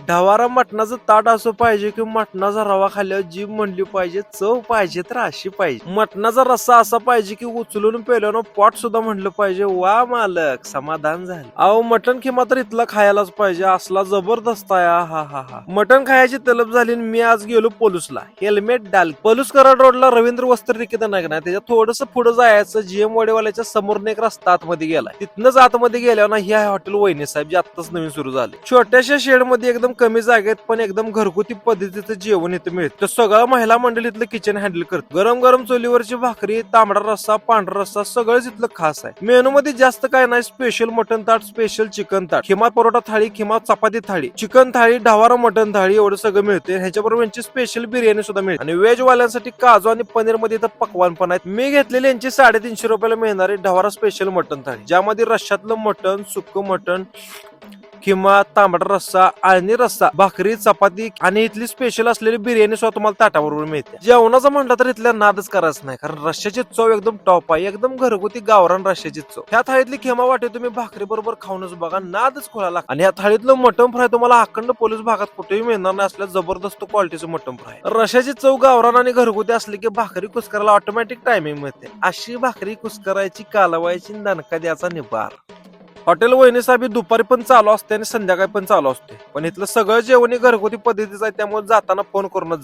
ढवारा मटणाचं ताट असं पाहिजे की मटणाचा रवा खाल्ल्यावर जीभ म्हणली पाहिजे, चव पाहिजे तर अशी पाहिजे. मटणाचा रस्सा असा पाहिजे की उचलून पेल्यानं पोट सुद्धा म्हणलं पाहिजे वा मालक समाधान झालं. अहो मटण किंवा तर इथला खायलाच पाहिजे, असला जबरदस्त आहे. हा हा हा मटण खायची तलब झाली. मी आज गेलो पोलूसला. हेल्मेट डाल. पलूस कराड रोडला रवींद्र वस्त्र निकेतन नाही ना, त्याच्या थोडस पुढे जायचं. जीएम वाडेवाल्याच्या समोर एक रस्ता आतमध्ये गेला. तिथनच आतमध्ये गेल्यावर ना हे हॉटेल वहिनी साहेब जे आत्ताच नवीन सुरू झाले. छोट्याशा शेड मध्ये एकदम कमी जागेत पण एकदम घरगुती पद्धतीचं जेवण इथं मिळतं. तर सगळं महिला मंडळीतलं किचन हँडल करत. गरम गरम चुलीवरची भाकरी, तांबडा रस्सा, पांढरा रस्सा सगळंच इथलं खास आहे. मेनू मध्ये जास्त काय नाही. स्पेशल मटन ताट, स्पेशल चिकन ताट, खिमा परोठा थाळी, खिमा चपाती थाळी, चिकन थाळी, ढवारा मटन थाळी एवढं सगळं मिळते. ह्याच्याबरोबर यांची स्पेशल बिर्याणी सुद्धा मिळते. आणि व्हेज वाल्यांसाठी काजू आणि पनीर मध्ये तर पकवान पण आहेत. मी घेतलेली यांची 350 रुपयाला मिळणारी ढवारा स्पेशल मटन थाळी, ज्यामध्ये रश्श्यातलं मटन, सुक्क मटन, किंवा तांबडा रस्सा, आळणी रस्सा, भाकरी, चपाती आणि इथली स्पेशल असलेली बिर्याणी सुद्धा तुम्हाला ताटाबरोबर मिळते. जेवणाचं म्हटलं तर इथल्या नादच करायचं नाही, कारण रश्श्याची चव एकदम टॉप आहे. एकदम घरगुती गावरान रश्श्याची चव. ह्या थाळीतली खिमा वाटे तुम्ही भाकरी बरोबर खाऊनच बघा, नादच खोला लागतो. आणि या थाळीतलं मटन फ्राय तुम्हाला अखंड पोलीस भागात कुठेही मिळणार नाही असल्या जबरदस्त क्वालिटीचं मटन फ्राय. रश्श्याची चव गावरान आणि घरगुती असली की भाकरी कुस्करायला ऑटोमॅटिक टायमिंग मिळते. अशी भाकरी कुस्करायची, कालवायची, दणका द्यायचा निबार. हॉटेल वहिनी साहेब दुपारी पण चालू असते आणि संध्याकाळी पण चालू असते. पण इथलं सगळं जेवण घरगुती पद्धतीचं आहे, त्यामुळे जाताना फोन करूनच